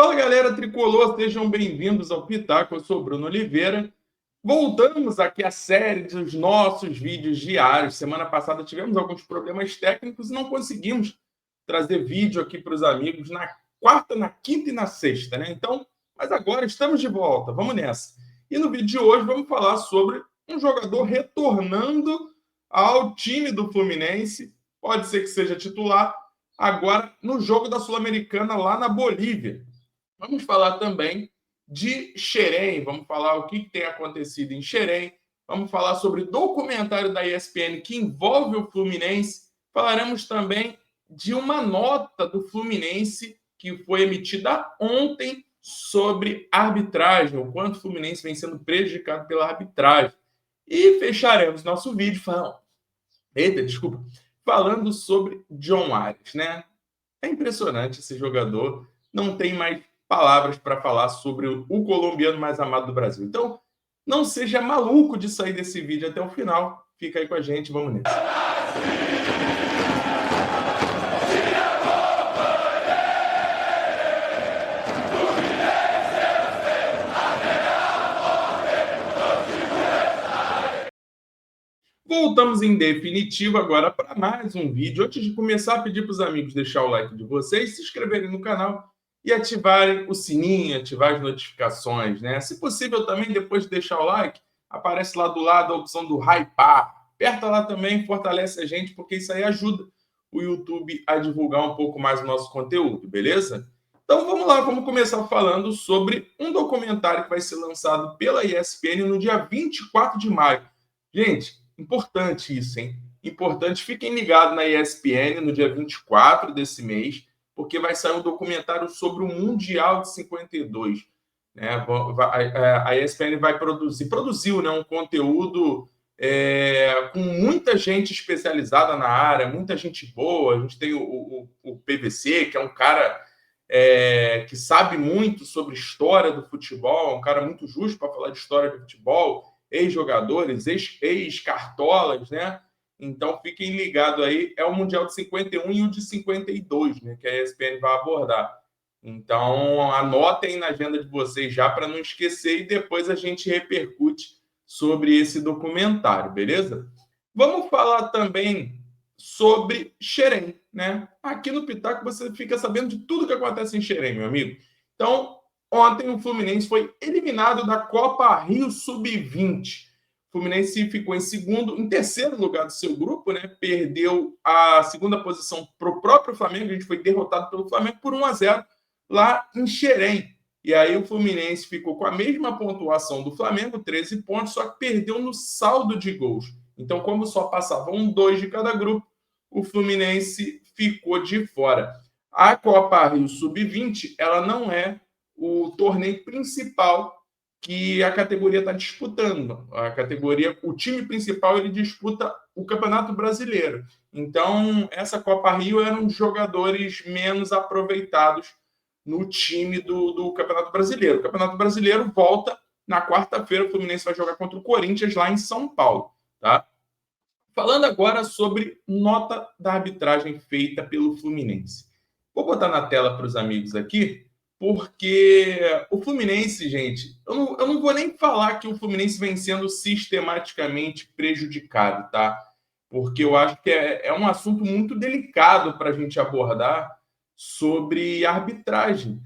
Fala galera tricolor, sejam bem-vindos ao Pitaco. Eu sou Bruno Oliveira. Voltamos aqui à série dos nossos vídeos diários. Semana passada tivemos alguns problemas técnicos e não conseguimos trazer vídeo aqui para os amigos na quarta, na quinta e na sexta, né? Então, mas agora estamos de volta, vamos nessa. E no vídeo de hoje vamos falar sobre um jogador retornando ao time do Fluminense, pode ser que seja titular, agora no jogo da Sul-Americana lá na Bolívia. Vamos falar também de Xerém, vamos falar o que tem acontecido em Xerém, vamos falar sobre documentário da ESPN que envolve o Fluminense, falaremos também de uma nota do Fluminense que foi emitida ontem sobre arbitragem, o quanto o Fluminense vem sendo prejudicado pela arbitragem. E fecharemos nosso vídeo falando sobre John Arias, né? É impressionante esse jogador, não tem mais palavras para falar sobre o colombiano mais amado do Brasil. Então, não seja maluco de sair desse vídeo até o final. Fica aí com a gente, vamos nessa. Voltamos em definitivo agora para mais um vídeo. Antes de começar, pedir para os amigos deixar o like de vocês, se inscreverem no canal e ativarem o sininho, ativar as notificações, né? Se possível também, depois de deixar o like, aparece lá do lado a opção do hypar. Aperta lá também, fortalece a gente, porque isso aí ajuda o YouTube a divulgar um pouco mais o nosso conteúdo, beleza? Então vamos lá, vamos começar falando sobre um documentário que vai ser lançado pela ESPN no dia 24 de maio. Gente, importante isso, hein? Importante, fiquem ligados na ESPN no dia 24 desse mês, porque vai sair um documentário sobre o Mundial de 52. Né? A ESPN vai produziu, né, um conteúdo com muita gente especializada na área, muita gente boa. A gente tem o PVC, que é um cara que sabe muito sobre história do futebol, um cara muito justo para falar de história do futebol, ex-jogadores, ex-cartolas, né? Então, fiquem ligados aí. É o Mundial de 51 e o de 52, né? Que a ESPN vai abordar. Então, anotem na agenda de vocês já para não esquecer e depois a gente repercute sobre esse documentário, beleza? Vamos falar também sobre Xerém, né? Aqui no Pitaco você fica sabendo de tudo que acontece em Xerém, meu amigo. Então, ontem o Fluminense foi eliminado da Copa Rio Sub-20. O Fluminense ficou em terceiro lugar do seu grupo, né? Perdeu a segunda posição para o próprio Flamengo. A gente foi derrotado pelo Flamengo por 1-0 lá em Xerém. E aí o Fluminense ficou com a mesma pontuação do Flamengo, 13 pontos, só que perdeu no saldo de gols. Então, como só passavam 2 de cada grupo, o Fluminense ficou de fora. A Copa Rio Sub-20, ela não é o torneio principal que a categoria está disputando. O time principal ele disputa o Campeonato Brasileiro. Então, essa Copa Rio eram os jogadores menos aproveitados no time do Campeonato Brasileiro. O Campeonato Brasileiro volta na quarta-feira. O Fluminense vai jogar contra o Corinthians lá em São Paulo, tá? Falando agora sobre nota da arbitragem feita pelo Fluminense. Vou botar na tela para os amigos aqui, porque o Fluminense, gente, eu não vou nem falar que o Fluminense vem sendo sistematicamente prejudicado, tá? Porque eu acho que é um assunto muito delicado para a gente abordar sobre arbitragem.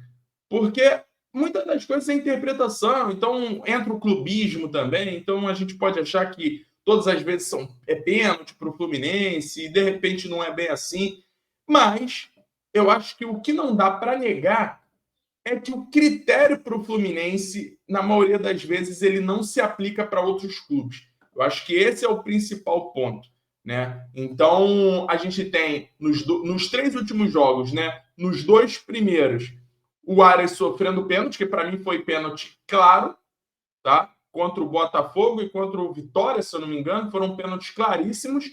Porque muitas das coisas é interpretação, então entra o clubismo também, então a gente pode achar que todas as vezes é pênalti para o Fluminense, e de repente não é bem assim. Mas eu acho que o que não dá para negar é que o critério para o Fluminense, na maioria das vezes, ele não se aplica para outros clubes. Eu acho que esse é o principal ponto. Né? Então, a gente tem nos 3 últimos jogos, né? Nos 2 primeiros, o Arias sofrendo pênalti, que para mim foi pênalti claro, tá? Contra o Botafogo e contra o Vitória, se eu não me engano, foram pênaltis claríssimos.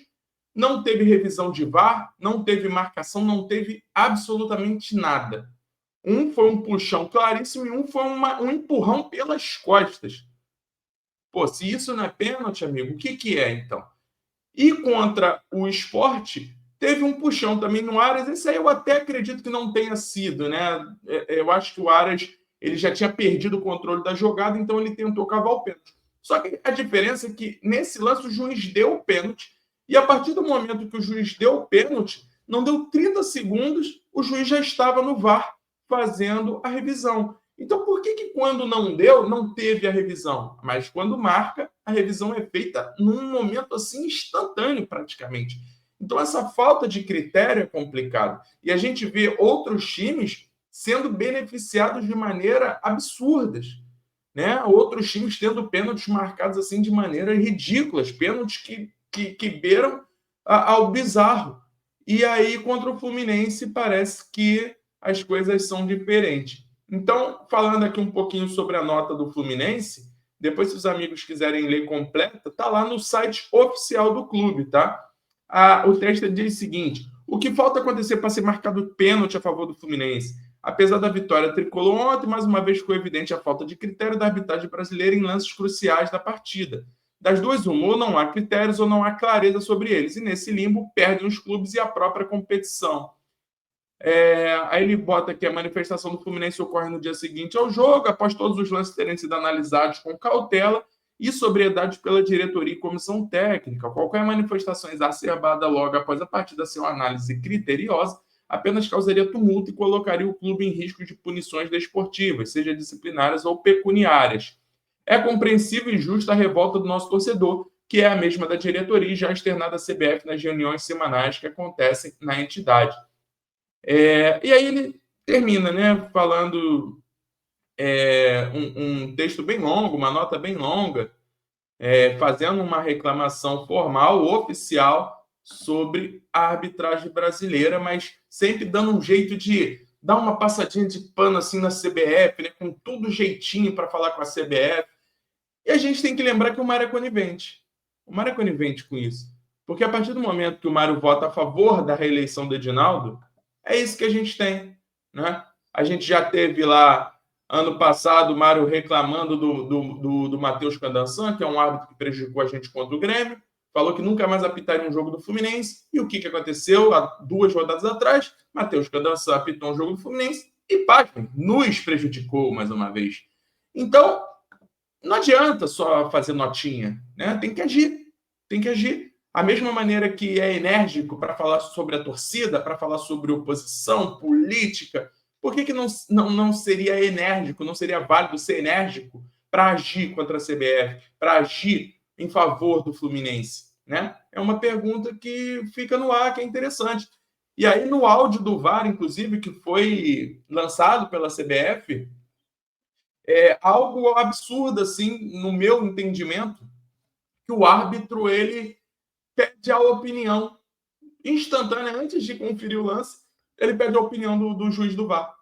Não teve revisão de VAR, não teve marcação, não teve absolutamente nada. Um foi um puxão claríssimo e um foi um empurrão pelas costas. Pô, se isso não é pênalti, amigo, o que é então? E contra o Sport, Teve um puxão também no Aras, esse aí eu até acredito que não tenha sido, né? Eu acho que o Aras ele já tinha perdido o controle da jogada, então ele tentou cavar o pênalti. Só que a diferença é que nesse lance o juiz deu o pênalti, e a partir do momento que o juiz deu o pênalti, não deu 30 segundos, o juiz já estava no VAR fazendo a revisão. Então, por que quando não deu, não teve a revisão? Mas quando marca, a revisão é feita num momento assim instantâneo, praticamente. Então, essa falta de critério é complicado. E a gente vê outros times sendo beneficiados de maneira absurdas, né? Outros times tendo pênaltis marcados assim de maneira ridículas, pênaltis que beiram ao bizarro. E aí, contra o Fluminense, parece que as coisas são diferentes. Então, falando aqui um pouquinho sobre a nota do Fluminense, depois, se os amigos quiserem ler completa, tá lá no site oficial do clube, tá? O texto diz o seguinte: o que falta acontecer para ser marcado pênalti a favor do Fluminense? Apesar da vitória tricolor ontem, mais uma vez ficou evidente a falta de critério da arbitragem brasileira em lances cruciais da partida. Das duas, uma, ou não há critérios ou não há clareza sobre eles. E nesse limbo, perdem os clubes e a própria competição. Aí ele bota que a manifestação do Fluminense ocorre no dia seguinte ao jogo, após todos os lances terem sido analisados com cautela e sobriedade pela diretoria e comissão técnica. Qualquer manifestação exacerbada logo após a partida ser uma análise criteriosa apenas causaria tumulto e colocaria o clube em risco de punições desportivas, seja disciplinares ou pecuniárias. É compreensível e justa a revolta do nosso torcedor, que é a mesma da diretoria, já externada à CBF nas reuniões semanais que acontecem na entidade. E aí ele termina, né, falando um texto bem longo, uma nota bem longa, fazendo uma reclamação formal, oficial, sobre a arbitragem brasileira, mas sempre dando um jeito de dar uma passadinha de pano assim na CBF, né, com tudo jeitinho para falar com a CBF. E a gente tem que lembrar que o Mário é conivente. O Mário é conivente com isso. Porque a partir do momento que o Mário vota a favor da reeleição do Edinaldo, é isso que a gente tem, né? A gente já teve lá, ano passado, o Mário reclamando do Matheus Candançan, que é um árbitro que prejudicou a gente contra o Grêmio, falou que nunca mais apitaria um jogo do Fluminense, e o que aconteceu? Há 2 rodadas atrás, Matheus Candançan apitou um jogo do Fluminense e, pasmem, nos prejudicou mais uma vez. Então, não adianta só fazer notinha, né? Tem que agir, tem que agir. A mesma maneira que é enérgico para falar sobre a torcida, para falar sobre oposição, política, por que não seria enérgico, não seria válido ser enérgico para agir contra a CBF, para agir em favor do Fluminense? Né? É uma pergunta que fica no ar, que é interessante. E aí, no áudio do VAR, inclusive, que foi lançado pela CBF, algo absurdo, assim, no meu entendimento, que o árbitro ele pede a opinião instantânea antes de conferir o lance, ele pede a opinião do juiz do VAR.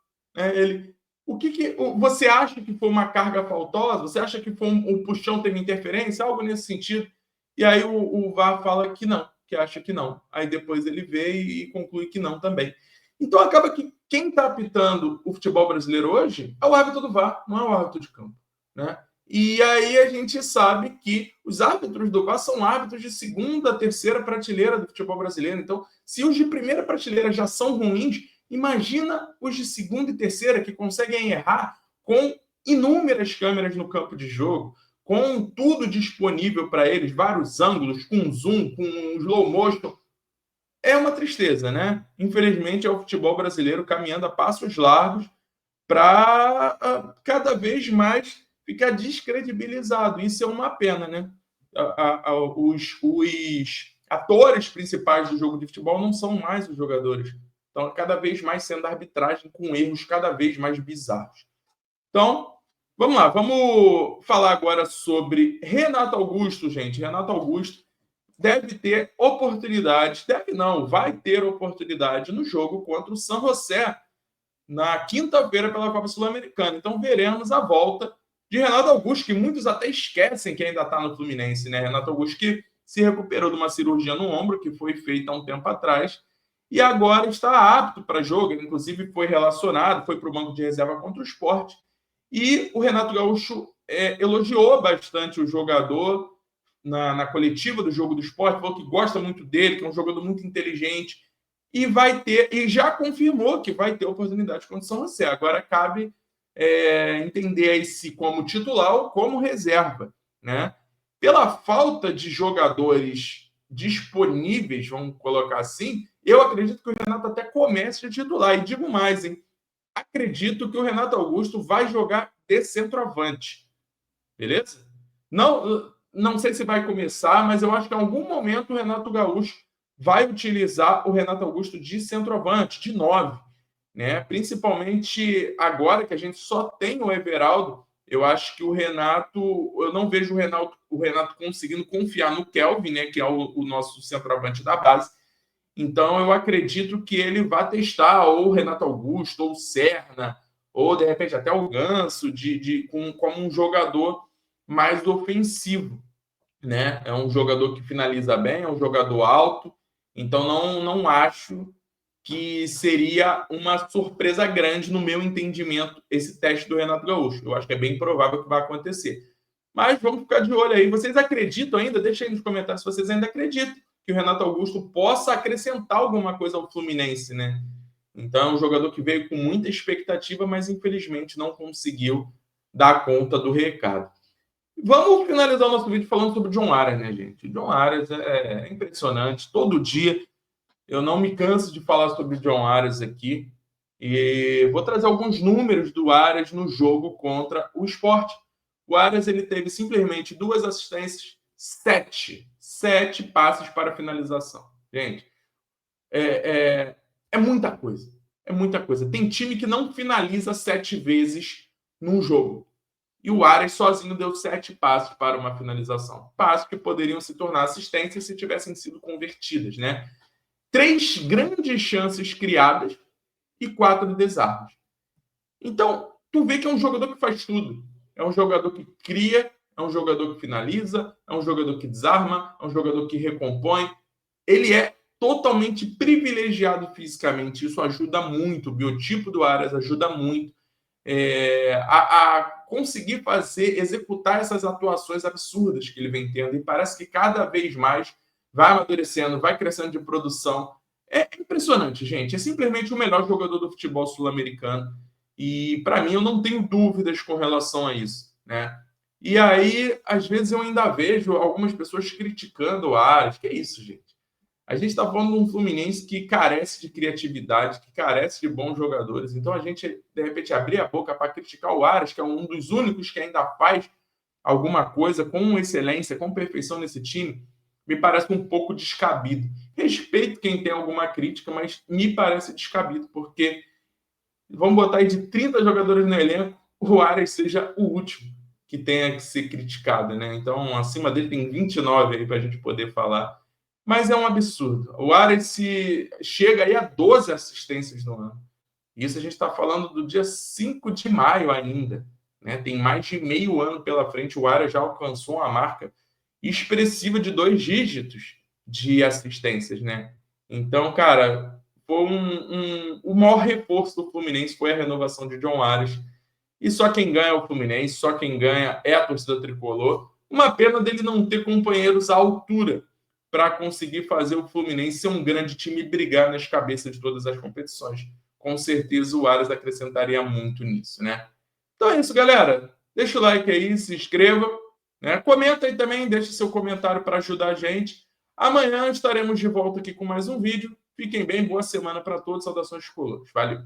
Você acha que foi uma carga faltosa? Você acha que foi um puxão teve interferência? Algo nesse sentido? E aí o VAR fala que não, que acha que não. Aí depois ele vê e conclui que não também. Então acaba que quem está apitando o futebol brasileiro hoje é o árbitro do VAR, não é o árbitro de campo, né? E aí a gente sabe que os árbitros do VAR são árbitros de segunda, terceira prateleira do futebol brasileiro. Então, se os de primeira prateleira já são ruins, imagina os de segunda e terceira que conseguem errar com inúmeras câmeras no campo de jogo, com tudo disponível para eles, vários ângulos, com zoom, com slow motion. É uma tristeza, né? Infelizmente, é o futebol brasileiro caminhando a passos largos para cada vez mais ficar descredibilizado. Isso é uma pena, né? Os atores principais do jogo de futebol não são mais os jogadores. Então, cada vez mais sendo arbitragem com erros cada vez mais bizarros. Então, vamos lá. Vamos falar agora sobre Renato Augusto, gente. Renato Augusto deve ter oportunidade, deve não, vai ter oportunidade no jogo contra o San José na quinta-feira pela Copa Sul-Americana. Então veremos a volta de Renato Augusto, que muitos até esquecem que ainda está no Fluminense, né? Renato Augusto que se recuperou de uma cirurgia no ombro que foi feita há um tempo atrás e agora está apto para jogo. Ele, inclusive, foi relacionado, foi para o banco de reserva contra o Sport. E o Renato Gaúcho elogiou bastante o jogador na coletiva do jogo do Sport, falou que gosta muito dele, que é um jogador muito inteligente, e vai ter, e já confirmou que vai ter oportunidade contra o São José. Agora cabe entender aí se como titular ou como reserva, né? Pela falta de jogadores disponíveis, vamos colocar assim, eu acredito que o Renato até comece a titular. E digo mais, hein? Acredito que o Renato Augusto vai jogar de centroavante, beleza? Não sei se vai começar, mas eu acho que em algum momento o Renato Gaúcho vai utilizar o Renato Augusto de centroavante, de 9, né? Principalmente agora que a gente só tem o Everaldo, eu acho que o Renato, eu não vejo o Renato conseguindo confiar no Kelvin, né, que é o nosso centroavante da base. Então eu acredito que ele vai testar ou o Renato Augusto, ou o Serna, ou de repente até o Ganso, como um jogador mais ofensivo, né? É um jogador que finaliza bem, é um jogador alto, então não acho que seria uma surpresa grande, no meu entendimento, esse teste do Renato Gaúcho. Eu acho que é bem provável que vai acontecer. Mas vamos ficar de olho aí. Vocês acreditam ainda? Deixa aí nos comentários se vocês ainda acreditam que o Renato Augusto possa acrescentar alguma coisa ao Fluminense, né? Então, é um jogador que veio com muita expectativa, mas infelizmente não conseguiu dar conta do recado. Vamos finalizar o nosso vídeo falando sobre o John Arias, né, gente? O John Arias é impressionante. Todo dia eu não me canso de falar sobre o John Arias aqui. E vou trazer alguns números do Arias no jogo contra o Sport. O Arias ele teve simplesmente 2 assistências, 7 passes para finalização. Gente, é muita coisa. É muita coisa. Tem time que não finaliza 7 vezes num jogo. E o Arias sozinho deu 7 passes para uma finalização. Passes que poderiam se tornar assistências se tivessem sido convertidas, né? 3 grandes chances criadas e 4 desarmes. Então, tu vê que é um jogador que faz tudo. É um jogador que cria, é um jogador que finaliza, é um jogador que desarma, é um jogador que recompõe. Ele é totalmente privilegiado fisicamente. Isso ajuda muito. O biotipo do Arias ajuda muito a conseguir executar essas atuações absurdas que ele vem tendo. E parece que cada vez mais vai amadurecendo, vai crescendo de produção. É impressionante, gente. É simplesmente o melhor jogador do futebol sul-americano. E, para mim, eu não tenho dúvidas com relação a isso, né? E aí, às vezes, eu ainda vejo algumas pessoas criticando o Arias. Que é isso, gente? A gente está falando de um Fluminense que carece de criatividade, que carece de bons jogadores. Então, a gente, de repente, abrir a boca para criticar o Arias, que é um dos únicos que ainda faz alguma coisa com excelência, com perfeição nesse time, me parece um pouco descabido. Respeito quem tem alguma crítica, mas me parece descabido, porque vamos botar aí de 30 jogadores no elenco, o Arias seja o último que tenha que ser criticado, né? Então, acima dele tem 29 aí para a gente poder falar. Mas é um absurdo. O Arias chega aí a 12 assistências no ano. Isso a gente está falando do dia 5 de maio ainda. Né? Tem mais de meio ano pela frente. O Arias já alcançou uma marca expressiva de 2 dígitos de assistências. Né? Então, cara, foi o maior reforço do Fluminense foi a renovação de John Arias. E só quem ganha é o Fluminense, só quem ganha é a torcida tricolor. Uma pena dele não ter companheiros à altura para conseguir fazer o Fluminense ser um grande time e brigar nas cabeças de todas as competições. Com certeza o Arias acrescentaria muito nisso, né? Então é isso, galera. Deixa o like aí, se inscreva, né? Comenta aí também, deixa seu comentário para ajudar a gente. Amanhã estaremos de volta aqui com mais um vídeo. Fiquem bem, boa semana para todos. Saudações tricolores. Valeu!